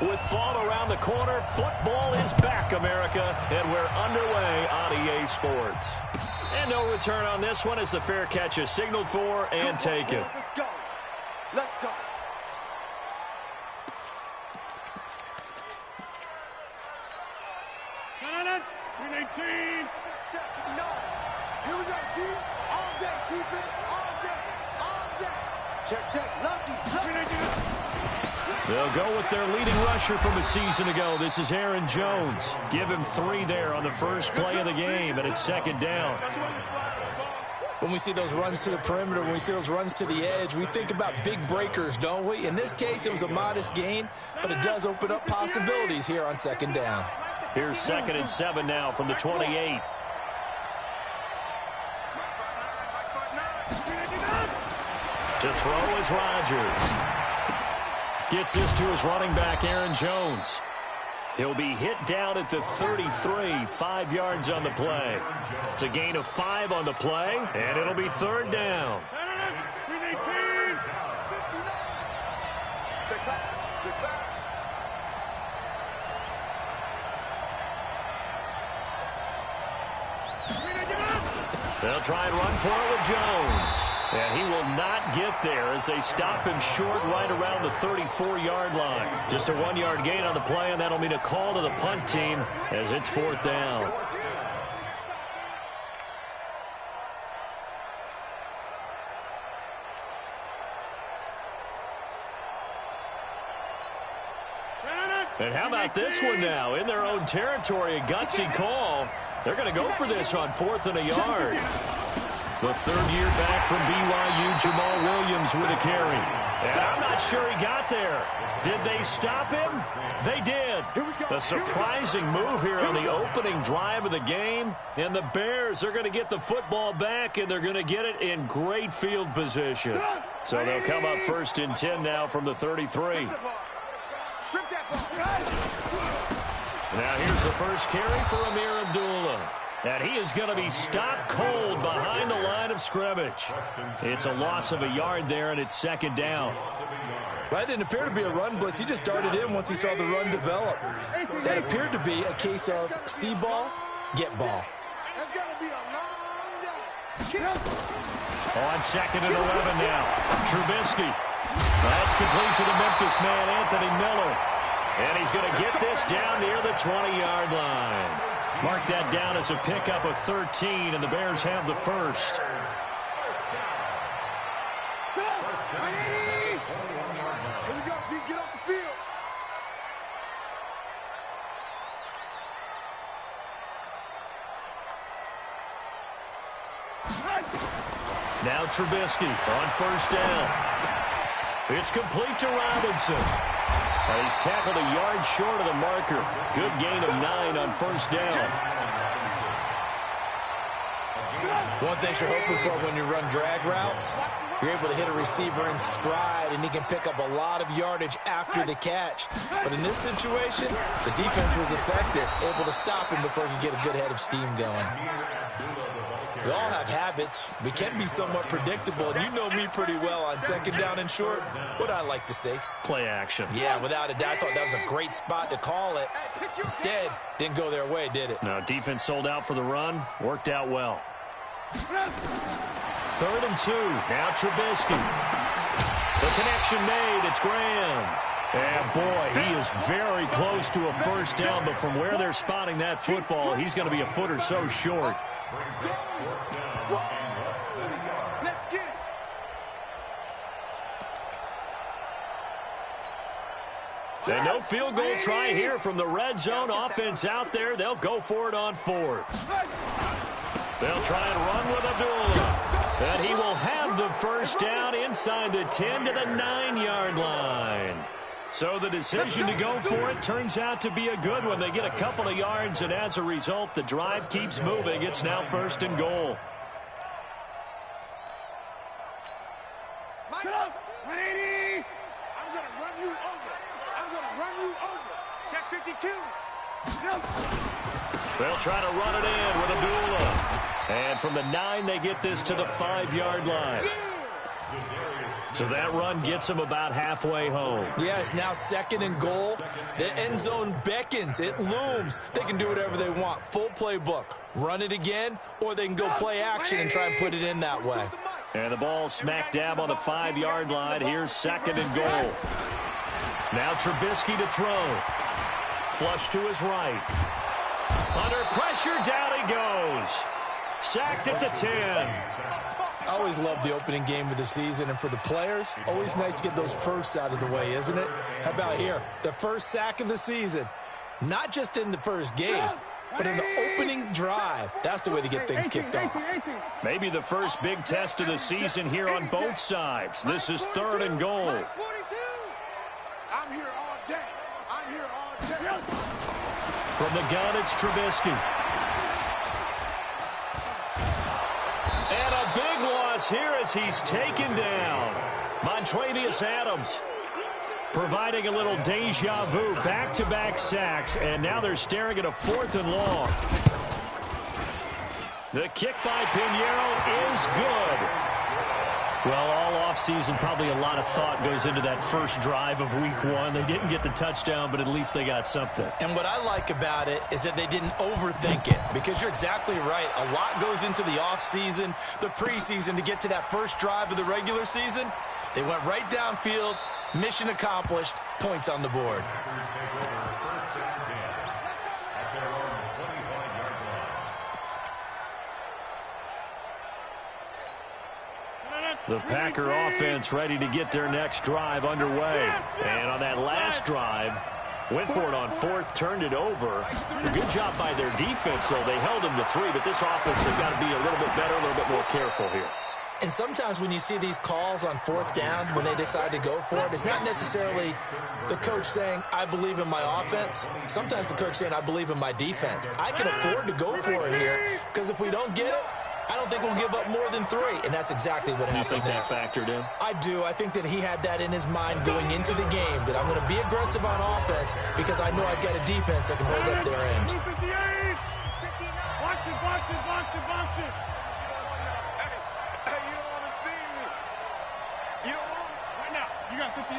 With fall around the corner, football is back, America, and we're underway on EA Sports. And no return on this one as the fair catch is signaled for and taken. Let's go. Let's go. Here we go, D. All day, defense, all day, all day. Check, check, lucky. They'll go with their leading rusher from a season ago. This is Aaron Jones. Give him 3 there on the first play of the game, and it's second down. When we see those runs to the perimeter, when we see those runs to the edge, we think about big breakers, don't we? In this case, it was a modest gain, but it does open up possibilities here on second down. Here's 2nd and 7 now from the 28. To throw is Rodgers. Gets this to his running back, Aaron Jones. He'll be hit down at the 33, 5 yards on the play. It's a gain of 5 on the play, and it'll be 3rd down. They'll try and run for it with Jones. And he will not get there as they stop him short right around the 34-yard line. Just a 1-yard gain on the play, and that'll mean a call to the punt team as it's 4th down. And how about this one now? In their own territory, a gutsy call. They're going to go for this on 4th and a yard. The 3rd year back from BYU, Jamal Williams with a carry. And I'm not sure he got there. Did they stop him? They did. A surprising move here on the opening drive of the game. And the Bears are going to get the football back, and they're going to get it in great field position. So they'll come up 1st and 10 now from the 33. Now here's the first carry for Amir Abdullah. And he is going to be stopped cold behind the line of scrimmage. It's a loss of a yard there, and it's 2nd down. Well, that didn't appear to be a run blitz. He just darted in once he saw the run develop. That appeared to be a case of see ball, get ball. That's going to be a long day. On 2nd and 11 now. Trubisky. That's complete to the Memphis man, Anthony Miller. And he's going to get this down near the 20-yard line. Mark that down as a pickup of 13, and the Bears have the first. Here we go, D. Get off the field. Now Trubisky on 1st down. It's complete to Robinson. He's tackled a yard short of the marker. Good gain of 9 on 1st down. One thing you're hoping for when you run drag routes, you're able to hit a receiver in stride, and he can pick up a lot of yardage after the catch. But in this situation, the defense was effective, able to stop him before he could get a good head of steam going. We all have habits. We can be somewhat predictable, and you know me pretty well on 2nd down and short. What I like to say? Play action. Yeah, without a doubt. I thought that was a great spot to call it. Instead, didn't go their way, did it? No, defense sold out for the run. Worked out well. 3rd and 2. Now Trubisky. The connection made. It's Graham. And, boy, he is very close to a 1st down, but from where they're spotting that football, he's going to be a foot or so short. Let's get it. And no field goal try here from the red zone. Offense out there. They'll go for it on 4th. They'll try and run with Abdullah. And he will have the 1st down inside the 10 to the 9-yard line. So the decision to go for it turns out to be a good one. They get a couple of yards, and as a result, the drive keeps moving. It's now 1st and goal. Mike, 180. I'm going to run you over. I'm going to run you over. Check 52. They'll try to run it in with Abdullah. And from the 9, they get this to the 5-yard line. So that run gets him about halfway home. Yeah, it's now 2nd and goal. The end zone beckons. It looms. They can do whatever they want. Full playbook. Run it again, or they can go play action and try and put it in that way. And the ball smack dab on the 5-yard line. Here's 2nd and goal. Now Trubisky to throw. Flush to his right. Under pressure, down he goes. Sacked at the 10. I always love the opening game of the season, and for the players, always nice to get those firsts out of the way, isn't it? How about here? The first sack of the season. Not just in the first game, but in the opening drive. That's the way to get things kicked off. Maybe the first big test of the season here on both sides. This is 3rd and goal. I'm here all day. I'm here all day. From the gun, it's Trubisky. And a big loss here as he's taken down. Montrevious Adams providing a little deja vu, back-to-back sacks, and now they're staring at a 4th and long. The kick by Pinheiro is good. Well, all offseason, probably a lot of thought goes into that first drive of week 1. They didn't get the touchdown, but at least they got something. And what I like about it is that they didn't overthink it, because you're exactly right. A lot goes into the offseason, the preseason, to get to that first drive of the regular season. They went right downfield, mission accomplished, points on the board. The Packer offense ready to get their next drive underway. And on that last drive, went for it on 4th, turned it over. A good job by their defense, though. They held them to 3, but this offense has got to be a little bit better, a little bit more careful here. And sometimes when you see these calls on 4th down, when they decide to go for it, it's not necessarily the coach saying, I believe in my offense. Sometimes the coach saying, I believe in my defense. I can afford to go for it here, because if we don't get it, I don't think we'll give up more than 3, and that's exactly what happened there. You think that factored in? I do. I think that he had that in his mind going into the game, that I'm going to be aggressive on offense because I know I've got a defense that can hold up their end. Box it, box it, box it, box it. Hey, you don't want to see me. You don't want to. Right now, you got 58.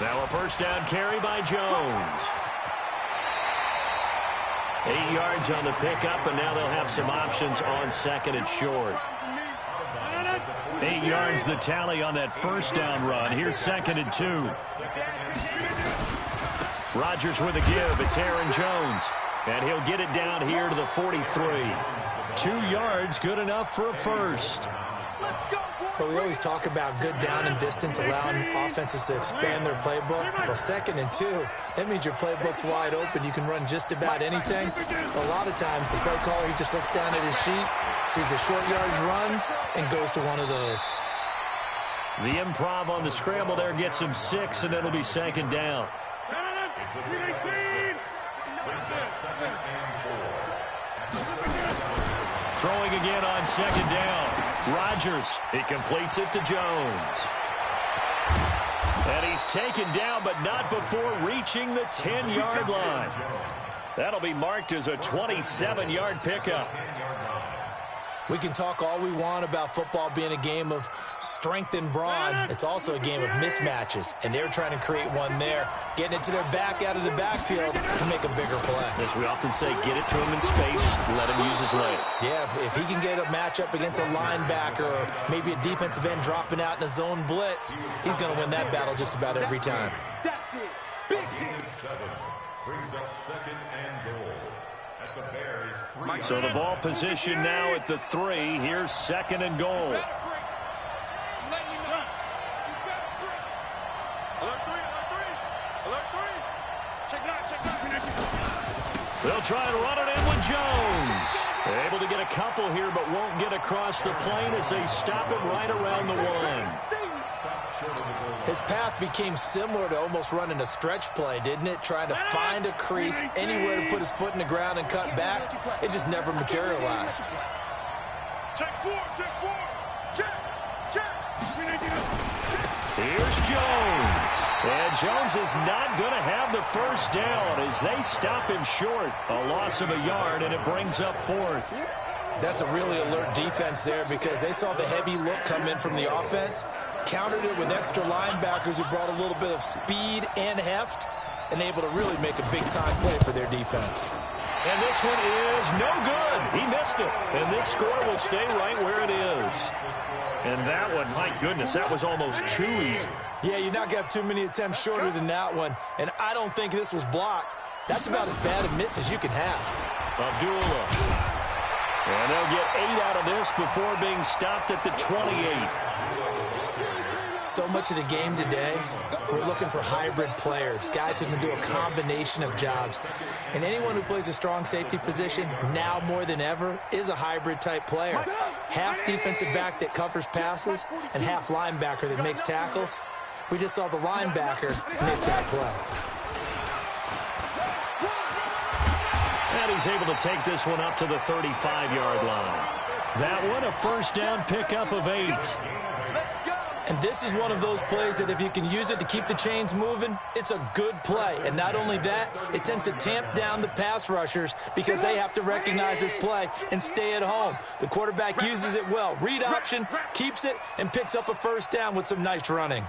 Now a first down carry by Jones. 8 yards on the pickup, and now they'll have some options on 2nd and short. 8 yards the tally on that first down run. Here's 2nd and 2. Rodgers with a give. It's Aaron Jones. And he'll get it down here to the 43. 2 yards, good enough for a first. But we always talk about good down and distance, allowing offenses to expand their playbook. Well, 2nd and 2, that means your playbook's wide open. You can run just about anything. A lot of times, the play caller, he just looks down at his sheet, sees the short yardage runs, and goes to one of those. The improv on the scramble there gets him 6, and it'll be 2nd down. Throwing again on 2nd down. Rodgers, he completes it to Jones. And he's taken down, but not before reaching the 10-yard line. That'll be marked as a 27-yard pickup. We can talk all we want about football being a game of strength and brawn. It's also a game of mismatches, and they're trying to create one there, getting it to their back out of the backfield to make a bigger play. As we often say, get it to him in space, let him use his leg. Yeah, if he can get a matchup against a linebacker or maybe a defensive end dropping out in a zone blitz, he's going to win that battle just about every time. That's it. Big hit. Brings up 2nd and goal. At the Bears, 3. So the ball position now at the 3. Here's 2nd and goal. Alert 3, alert 3. Check it out, check it out. They'll try and run it in with Jones. They're able to get a couple here, but won't get across the plane as they stop him right around the 1. His path became similar to almost running a stretch play, didn't it? Trying to find a crease, anywhere to put his foot in the ground and cut back. It just never materialized. Check 4, check. Here's Jones. And Jones is not going to have the first down as they stop him short. A loss of a yard, and it brings up 4th. That's a really alert defense there because they saw the heavy look come in from the offense, countered it with extra linebackers who brought a little bit of speed and heft, and able to really make a big-time play for their defense. And this one is no good. He missed it. And this score will stay right where it is. And that one, my goodness, that was almost too easy. Yeah, you're not going to have too many attempts shorter than that one. And I don't think this was blocked. That's about as bad a miss as you can have. Abdullah. And they'll get 8 out of this before being stopped at the 28. So much of the game today, we're looking for hybrid players, guys who can do a combination of jobs. And anyone who plays a strong safety position, now more than ever, is a hybrid-type player. Half defensive back that covers passes and half linebacker that makes tackles. We just saw the linebacker make that play. And he's able to take this one up to the 35-yard line. That one, a first down pickup of 8. And this is one of those plays that if you can use it to keep the chains moving, it's a good play. And not only that, it tends to tamp down the pass rushers because they have to recognize this play and stay at home. The quarterback uses it well. Read option, keeps it, and picks up a first down with some nice running.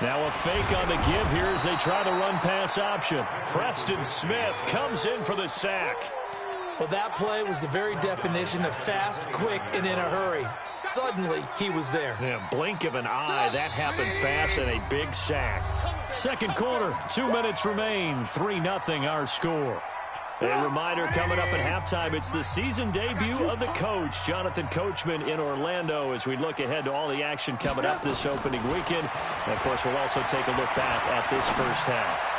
Now a fake on the give here as they try the run-pass option. Preston Smith comes in for the sack. Well, that play was the very definition of fast, quick, and in a hurry. Suddenly, he was there. Yeah, blink of an eye. That happened fast and a big sack. Second quarter, 2 minutes remain. 3-0 our score. A reminder coming up at halftime, it's the season debut of the coach, Jonathan Coachman in Orlando, as we look ahead to all the action coming up this opening weekend. And, of course, we'll also take a look back at this first half.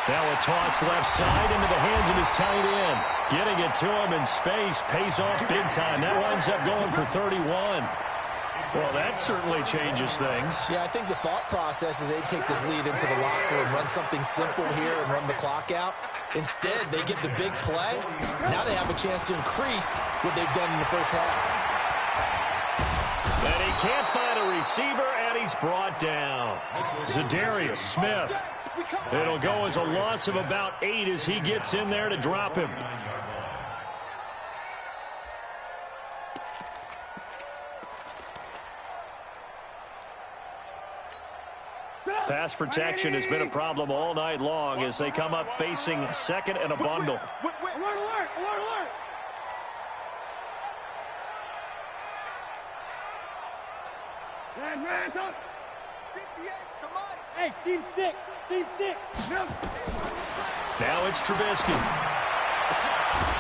Now a toss left side into the hands of his tight end. Getting it to him in space pays off big time. That winds up going for 31. Well, that certainly changes things. Yeah, I think the thought process is they take this lead into the locker room, run something simple here and run the clock out. Instead, they get the big play. Now they have a chance to increase what they've done in the first half. And he can't find a receiver, and he's brought down. Zadarius Smith. It'll go as a loss of about 8 as he gets in there to drop him. Pass protection has been a problem all night long as they come up facing second and a bundle. Alert, alert, alert, alert. Ran, up. 58, come on. Hey, seam 6. Now it's Trubisky.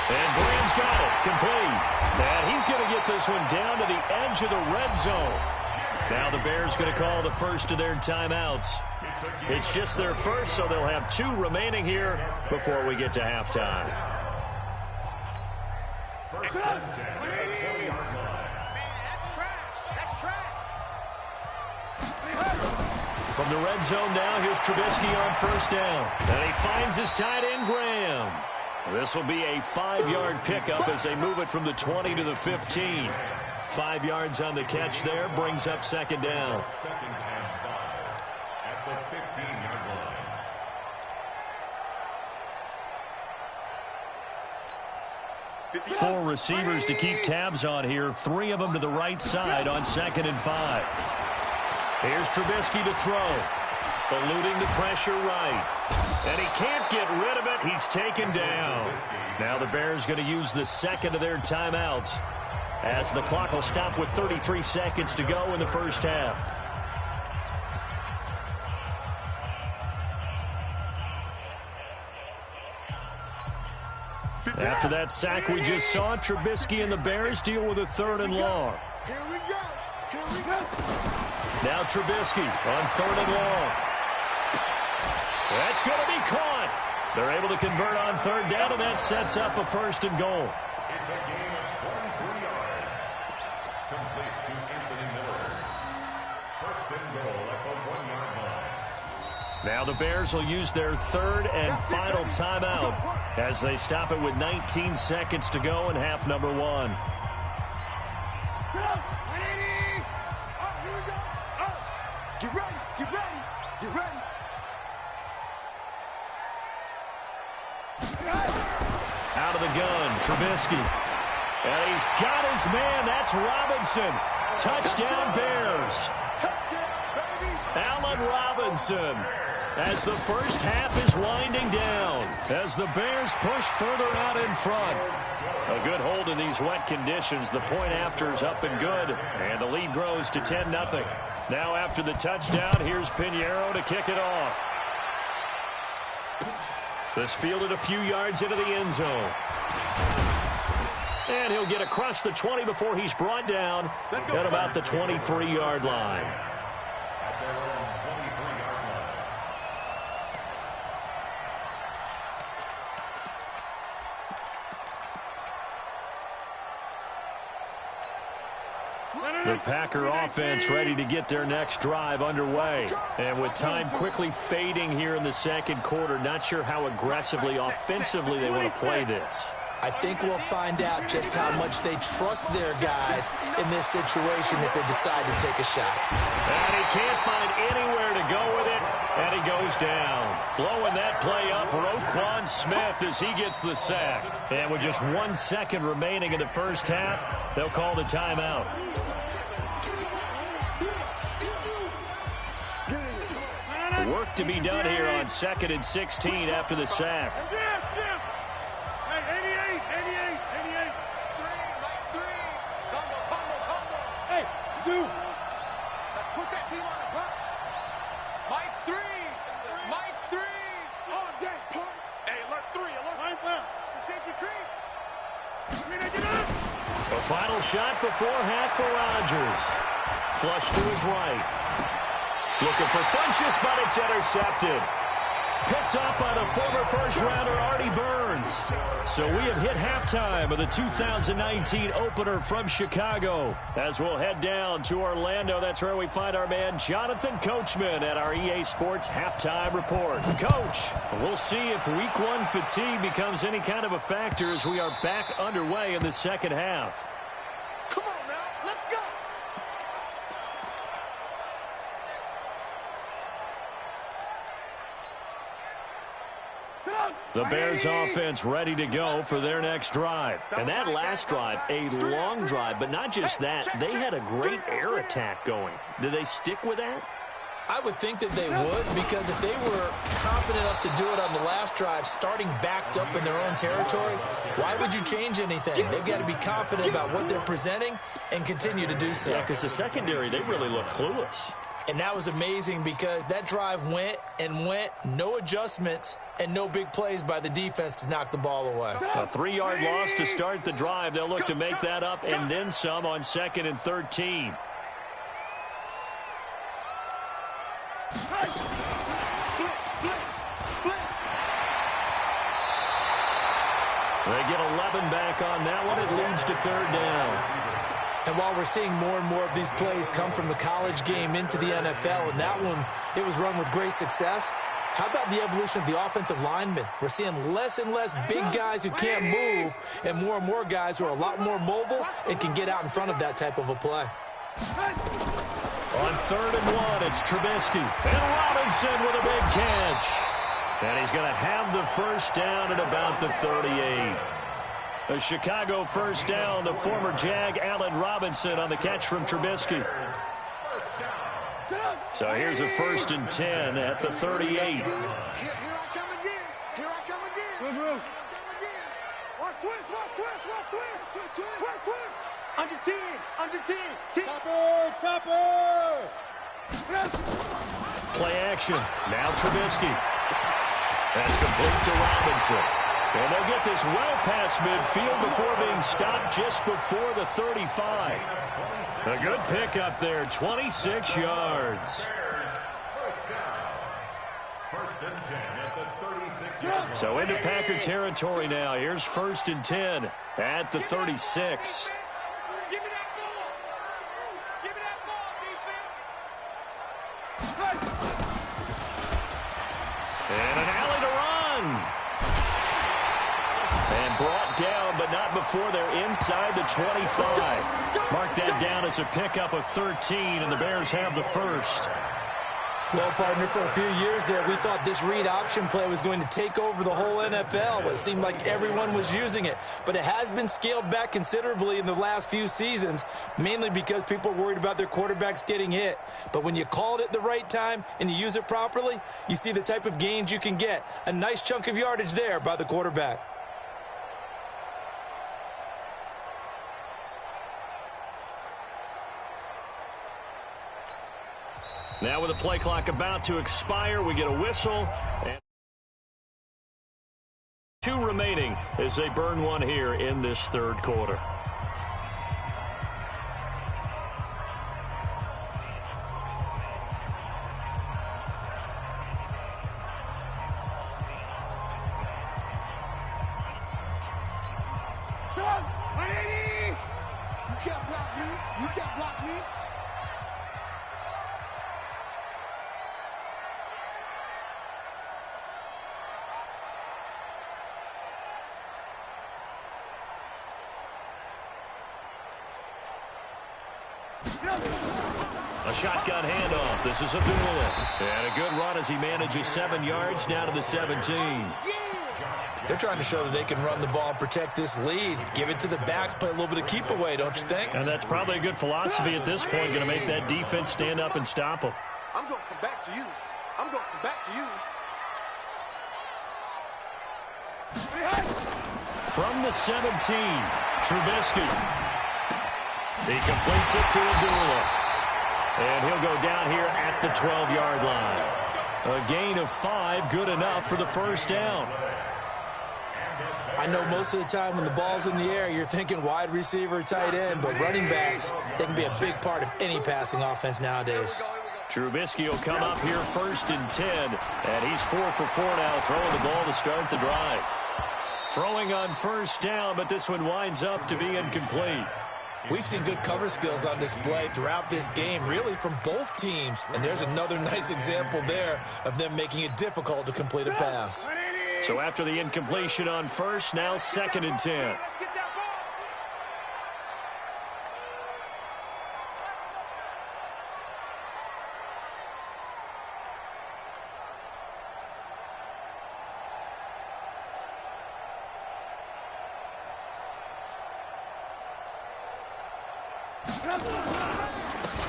And Graham's got it, complete. And he's going to get this one down to the edge of the red zone. Now the Bears going to call the first of their timeouts. It's just their first, so they'll have 2 remaining here before we get to halftime. First and 10 at the 20-yard line. That's trash. From the red zone now, here's Trubisky on first down. And he finds his tight end, Graham. This will be a 5-yard pickup as they move it from the 20 to the 15. 5 yards on the catch there, brings up second down. Second and 5 at the 15-yard line. 4 receivers to keep tabs on here. 3 of them to the right side on second and 5. Here's Trubisky to throw. Eluding the pressure right. And he can't get rid of it. He's taken down. Now the Bears going to use the second of their timeouts as the clock will stop with 33 seconds to go in the first half. After that sack we just saw, Trubisky and the Bears deal with a 3rd and long. Here we go. Now Trubisky on 3rd and long. That's going to be caught. They're able to convert on 3rd down, and that sets up a 1st and goal. It's a gain of 23 yards. Complete to Anthony Miller. 1st and goal at the 1-yard line. Now the Bears will use their 3rd and final timeout as they stop it with 19 seconds to go in half number 1. Get ready. Out of Trubisky. And he's got his man. That's Robinson. Touchdown, Bears. Allen Robinson. As the first half is winding down, as the Bears push further out in front. A good hold in these wet conditions. The point after is up and good, and the lead grows to 10-0. Now after the touchdown, here's Pinheiro to kick it off. This fielded a few yards into the end zone. And he'll get across the 20 before he's brought down at about the 23-yard line. The Packer offense ready to get their next drive underway. And with time quickly fading here in the second quarter, not sure how aggressively, offensively they want to play this. I think we'll find out just how much they trust their guys in this situation if they decide to take a shot. And he can't find anywhere to go with it, and he goes down. Blowing that play up, Roquan Smith as he gets the sack. And with just 1 second remaining in the first half, they'll call the timeout. Work to be done here on 2nd and 16 after the sack. Hey, Zoo. Let's put that team on the clock. Mike 3. Mike 3. All day, punk. Hey, alert 3. Alert 5. It's a safety creep. A final shot before half for Rodgers. Flush to his right. Looking for Funchess, but it's intercepted. Picked up by the former first-rounder Artie Burns. So we have hit halftime of the 2019 opener from Chicago. As we'll head down to Orlando, that's where we find our man Jonathan Coachman at our EA Sports Halftime Report. Coach, we'll see if Week 1 fatigue becomes any kind of a factor as we are back underway in the second half. Come on now, let's go. The Bears offense ready to go for their next drive. And that last drive, a long drive, but not just that. They had a great air attack going. Did they stick with that? I would think that they would, because if they were confident enough to do it on the last drive, starting backed up in their own territory, why would you change anything? They've got to be confident about what they're presenting and continue to do so. Yeah, because the secondary, they really looked clueless. And that was amazing because that drive went and went, no adjustments, and no big plays by the defense to knock the ball away. A 3-yard loss to start the drive. They'll look to make that up and then some on 2nd and 13. They get 11 back on that one. It leads to 3rd down. And while we're seeing more and more of these plays come from the college game into the NFL, and that one, it was run with great success, how about the evolution of the offensive linemen? We're seeing less and less big guys who can't move and more guys who are a lot more mobile and can get out in front of that type of a play. On 3rd and 1, it's Trubisky. And Robinson with a big catch. And he's going to have the first down at about the 38. A Chicago first down, the former Jag Allen Robinson on the catch from Trubisky. So here's a 1st and 10 at the 38. Here I come again. Here I come again. Here I come again. Watch twist, watch twist, watch twist. Twist, twist. Under 10, under 10. Topper. Play action. Now Trubisky. That's complete to Robinson. And they'll get this well past midfield before being stopped just before the 35. A good pickup there, 26 yards. So into Packer territory now. Here's 1st and 10 at the 36. Give me that ball. Give me that ball, defense. And an alley to run. And brought down, but not before they're inside the 25. Mark that down as a pickup of 13, and the Bears have the first. Well, partner, for a few years there, we thought this read option play was going to take over the whole NFL. It seemed like everyone was using it. But it has been scaled back considerably in the last few seasons, mainly because people are worried about their quarterbacks getting hit. But when you call it at the right time and you use it properly, you see the type of gains you can get. A nice chunk of yardage there by the quarterback. Now with the play clock about to expire, we get a whistle. And 2 remaining as they burn one here in this third quarter. You can't block me. You can't block me. A shotgun handoff. This is Abdullah. And a good run as he manages 7 yards down to the 17. They're trying to show that they can run the ball and protect this lead. Give it to the backs, play a little bit of keep away, don't you think? And that's probably a good philosophy at this point. Going to make that defense stand up and stop them. I'm going to come back to you. I'm going to come back to you. From the 17, Trubisky. He completes it to Abdullah. And he'll go down here at the 12-yard line. A gain of 5, good enough for the first down. I know most of the time when the ball's in the air, you're thinking wide receiver, tight end, but running backs, they can be a big part of any passing offense nowadays. Trubisky will come up here 1st and 10, and he's 4 for 4 now, throwing the ball to start the drive. Throwing on first down, but this one winds up to be incomplete. We've seen good cover skills on display throughout this game, really from both teams. And there's another nice example there of them making it difficult to complete a pass. So after the incompletion on first, now 2nd and 10.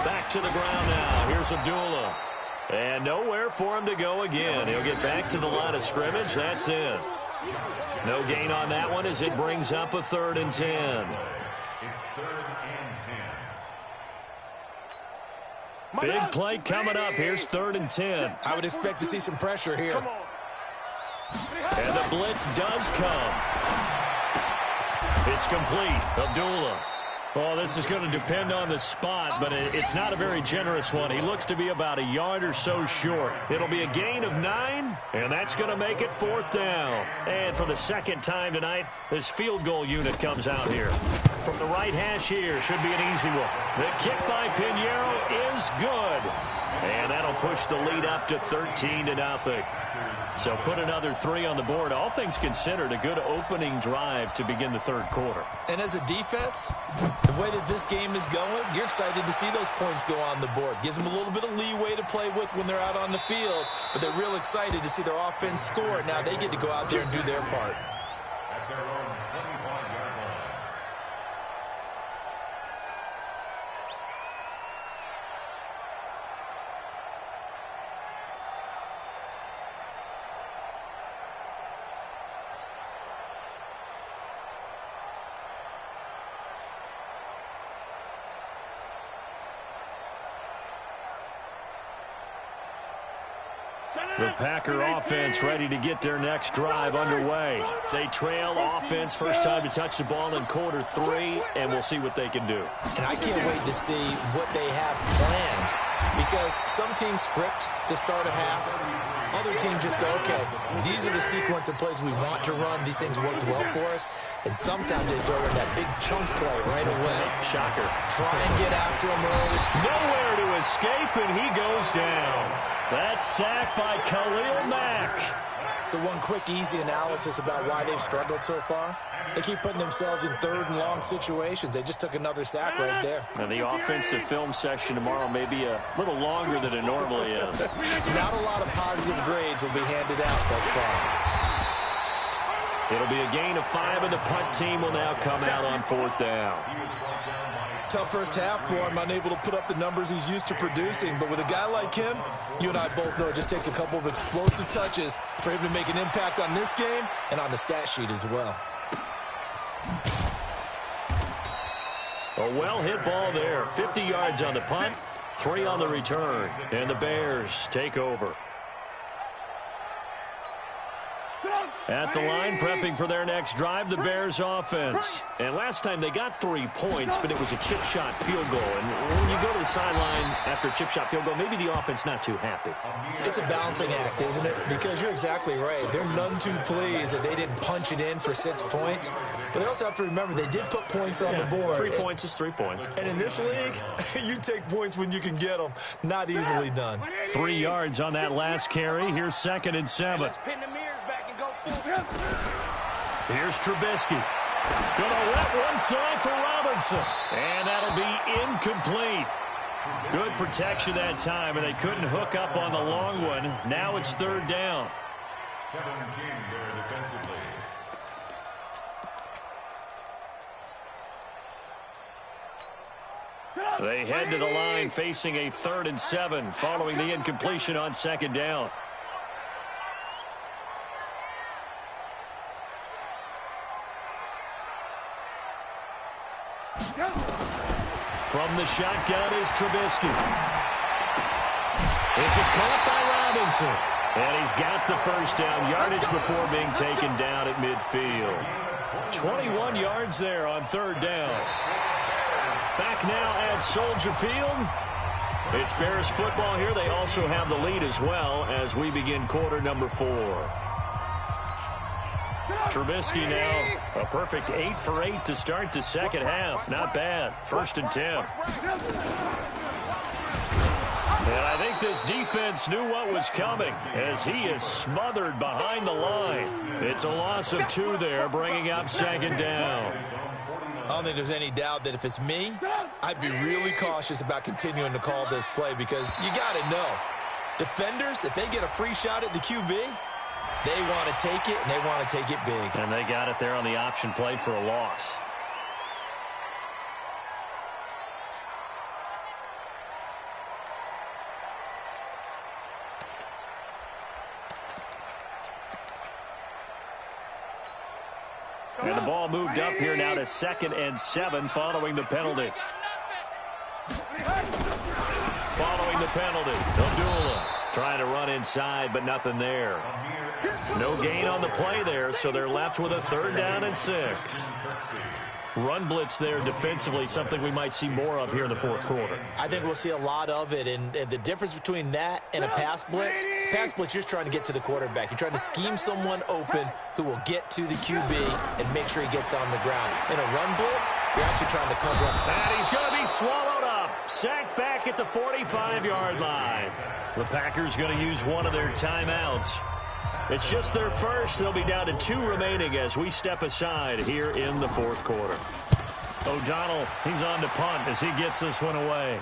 Back to the ground now. Here's Abdullah. And nowhere for him to go again. He'll get back to the line of scrimmage. That's it. No gain on that one as it brings up a 3rd and 10. It's 3rd and 10. Big play coming up. Here's 3rd and 10. I would expect to see some pressure here. And the blitz does come. It's complete. Abdullah. Well, this is going to depend on the spot, but it's not a very generous one. He looks to be about a yard or so short. It'll be a gain of 9, and that's going to make it 4th down. And for the 2nd time tonight, this field goal unit comes out here. From the right hash here, should be an easy one. The kick by Pinheiro is good. And that'll push the lead up to 13-0. So put another 3 on the board. All things considered, a good opening drive to begin the 3rd quarter. And as a defense, the way that this game is going, you're excited to see those points go on the board. Gives them a little bit of leeway to play with when they're out on the field, but they're real excited to see their offense score. Now they get to go out there and do their part. At their own 25-yard line. The Packer offense ready to get their next drive underway. They trail offense, first time to touch the ball in quarter 3, and we'll see what they can do. And I can't wait to see what they have planned, because some teams script to start a half. Other teams just go, okay, these are the sequence of plays we want to run. These things worked well for us. And sometimes they throw in that big chunk play right away. Shocker. Try and get after him early. Nowhere to escape, and he goes down. That's sacked by Khalil Mack. So one quick, easy analysis about why they've struggled so far. They keep putting themselves in third and long situations. They just took another sack right there. And the offensive film session tomorrow may be a little longer than it normally is. Not a lot of positive grades will be handed out thus far. It'll be a gain of 5, and the punt team will now come out on 4th down. Tough first half for him, unable to put up the numbers he's used to producing. But with a guy like him, you and I both know it just takes a couple of explosive touches for him to make an impact on this game and on the stat sheet as well. A well-hit ball there. 50 yards on the punt, 3 on the return. And the Bears take over. At the line, prepping for their next drive, the Bears offense. And last time they got 3 points, but it was a chip shot field goal. And when you go to the sideline after a chip shot field goal, maybe the offense not too happy. It's a balancing act, isn't it? Because you're exactly right. They're none too pleased that they didn't punch it in for 6 points. But they also have to remember they did put points on the board. 3 points is 3 points. And in this league, you take points when you can get them. Not easily done. 3 yards on that last carry. Here's 2nd and 7. Here's Trubisky. Gonna let one fly for Robinson. And that'll be incomplete. Good protection that time, and they couldn't hook up on the long one. Now it's 3rd down. Kevin King there defensively. They head to the line facing a 3rd and 7 following the incompletion on 2nd down. From the shotgun is Trubisky. This is caught by Robinson. And he's got the first down yardage before being taken down at midfield. 21 yards there on 3rd down. Back now at Soldier Field. It's Bears football here. They also have the lead as well as we begin quarter number 4. Trubisky now a perfect 8 for 8 to start the second half. Not bad. 1st and 10. And I think this defense knew what was coming as he is smothered behind the line. It's a loss of 2 there, bringing up 2nd down. I don't think there's any doubt that if it's me, I'd be really cautious about continuing to call this play because you got to know, defenders, if they get a free shot at the QB, they want to take it, and they want to take it big. And they got it there on the option play for a loss. And the ball moved up here now to 2nd and 7 following the penalty. Following the penalty, Abdullah trying to run inside, but nothing there. No gain on the play there, so they're left with a 3rd down and 6. Run blitz there defensively, something we might see more of here in the 4th quarter. I think we'll see a lot of it, and the difference between that and a pass blitz, you're just trying to get to the quarterback. You're trying to scheme someone open who will get to the QB and make sure he gets on the ground. In a run blitz, you're actually trying to cover up. And he's going to be swallowed up. Sacked back at the 45-yard line. The Packers going to use one of their timeouts. It's just their first. They'll be down to 2 remaining as we step aside here in the 4th quarter. O'Donnell, he's on to punt as he gets this one away.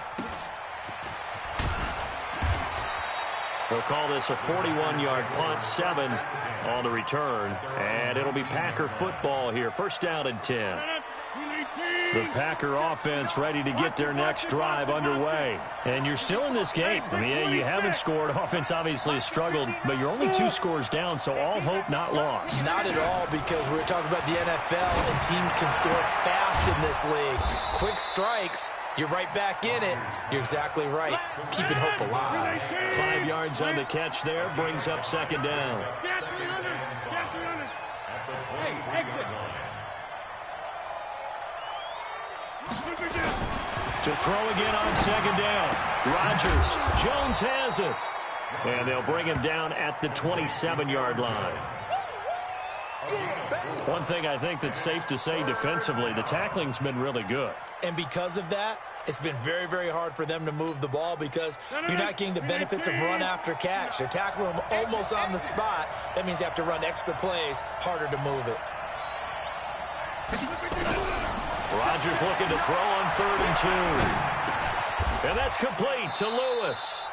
They'll call this a 41-yard punt, 7 on the return. And it'll be Packer football here. 1st down and 10. The Packer offense ready to get their next drive underway. And you're still in this game. I mean, yeah, you haven't scored. Offense obviously has struggled, but you're only 2 scores down, so all hope not lost. Not at all, because we're talking about the NFL, and teams can score fast in this league. Quick strikes, you're right back in it. You're exactly right. Keeping hope alive. 5 yards on the catch there brings up 2nd down. Hey, exit. To throw again on 2nd down. Rodgers. Jones has it. And they'll bring him down at the 27-yard line. One thing I think that's safe to say defensively, the tackling's been really good. And because of that, it's been very, very hard for them to move the ball because you're not getting the benefits of run after catch. They're tackling them almost on the spot. That means you have to run extra plays, harder to move it. Rodgers looking to throw on 3rd and 2. And that's complete to Lewis.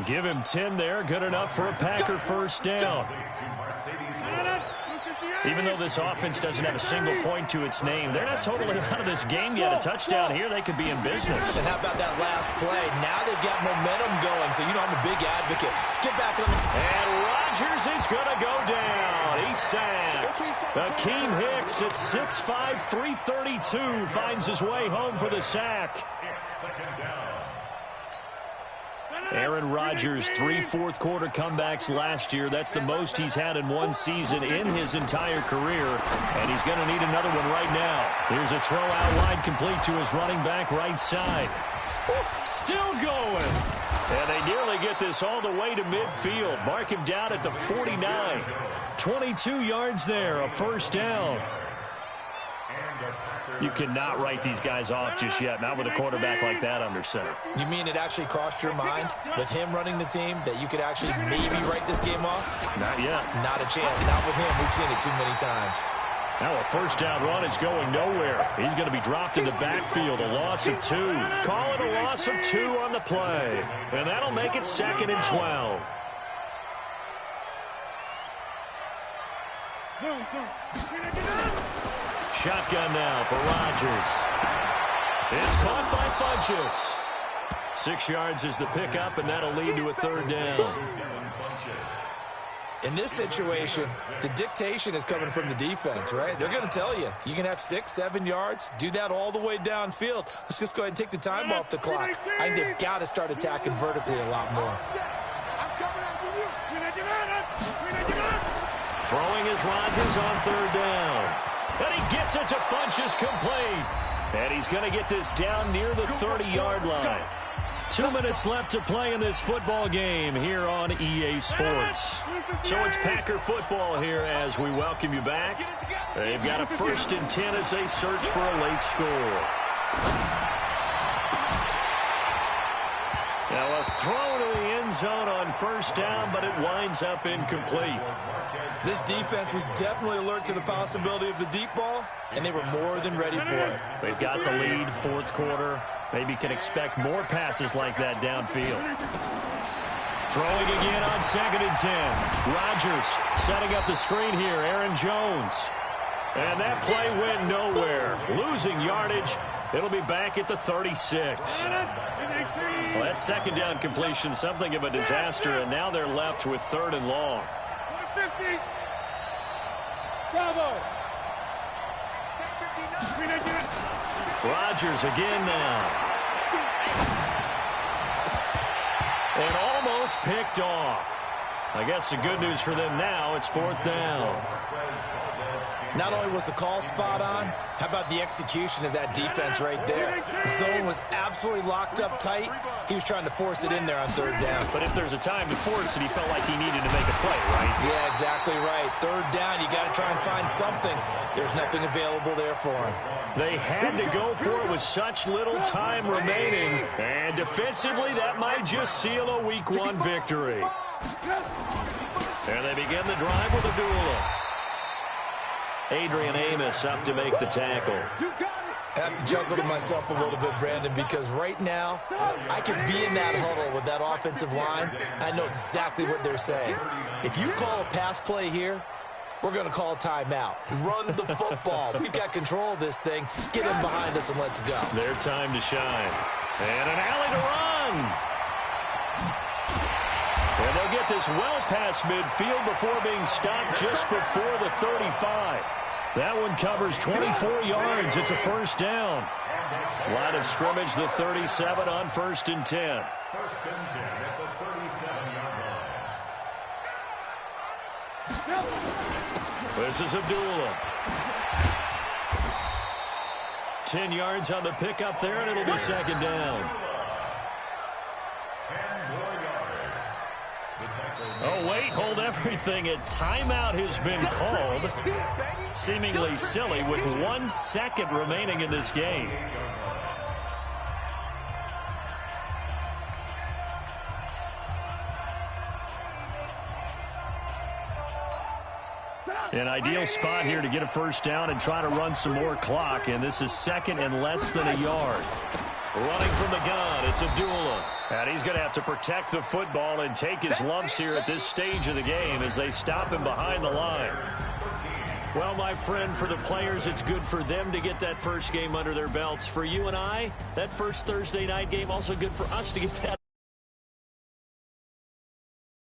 Give him 10 there. Good enough for a Packer first down. Even though this offense doesn't have a single point to its name, they're not totally out of this game yet. A touchdown here, they could be in business. And how about that last play? Now they've got momentum going, so you know I'm a big advocate. Get back to them. And Rodgers is going to go down. He's sacked. Akeem Hicks at 6'5", 332 finds his way home for the sack. Aaron Rodgers, 3 fourth-quarter comebacks last year. That's the most he's had in one season in his entire career, and he's going to need another one right now. Here's a throw out wide complete to his running back right side. Still going. And they nearly get this all the way to midfield. Mark him down at the 49. 22 yards there, a first down. You cannot write these guys off just yet, not with a quarterback like that under center. You mean it actually crossed your mind with him running the team that you could actually maybe write this game off? Not yet. Not a chance. Not with him. We've seen it too many times. Now a first down run is going nowhere. He's going to be dropped in the backfield, a loss of 2. Call it a loss of 2 on the play. And that'll make it 2nd and 12. Shotgun now for Rodgers. It's caught by Funchess. 6 yards is the pickup, and that'll lead to a 3rd down. In this situation, the dictation is coming from the defense, right? They're going to tell you, you can have 6, 7 yards, do that all the way downfield. Let's just go ahead and take the time off the clock. I think they've got to start attacking vertically a lot more. Throwing is Rodgers on 3rd down. And he gets it to Funchess complete. And he's going to get this down near the 30-yard line. 2 minutes left to play in this football game here on EA Sports. So it's Packer football here as we welcome you back. They've got a 1st and 10 as they search for a late score. Now a throw to the end zone on 1st down, but it winds up incomplete. This defense was definitely alert to the possibility of the deep ball, and they were more than ready for it. They've got the lead, 4th quarter. Maybe can expect more passes like that downfield. Throwing again on 2nd and 10. Rodgers setting up the screen here. Aaron Jones. And that play went nowhere. Losing yardage. It'll be back at the 36. Well, that 2nd down completion, something of a disaster, and now they're left with 3rd and long. Bravo. Rodgers again now. And almost picked off. I guess the good news for them now, it's 4th down. Not only was the call spot on, how about the execution of that defense right there? The zone was absolutely locked up tight. He was trying to force it in there on 3rd down. But if there's a time to force it, he felt like he needed to make a play, right? Yeah, exactly right. 3rd down, you got to try and find something. There's nothing available there for him. They had to go for it with such little time remaining. And defensively, that might just seal a Week 1 victory. And they begin the drive with a duel. Adrian Amos up to make the tackle. I have to chuckle to myself a little bit, Brandon, because right now, I could be in that huddle with that offensive line. I know exactly what they're saying. If you call a pass play here, we're going to call a timeout. Run the football. We've got control of this thing. Get in behind us and let's go. Their time to shine. And an alley to run. And they'll get this well past midfield before being stopped just before the 35. That one covers 24 yards. It's a 1st down. Line of scrimmage, the 37 on 1st and 10. 1st and 10 at the 37-yard line. This is Abdullah. 10 yards on the pickup there, and it'll be 2nd down. 10 more yards. The tackle Oh, wait, hold everything. A timeout has been called. Seemingly silly with 1 second remaining in this game. An ideal spot here to get a first down and try to run some more clock, and this is second and less than a yard. Running from the gun, it's Abdullah. And he's going to have to protect the football and take his lumps here at this stage of the game as they stop him behind the line. Well, my friend, for the players, it's good for them to get that first game under their belts. For you and I, that first Thursday night game, also good for us to get that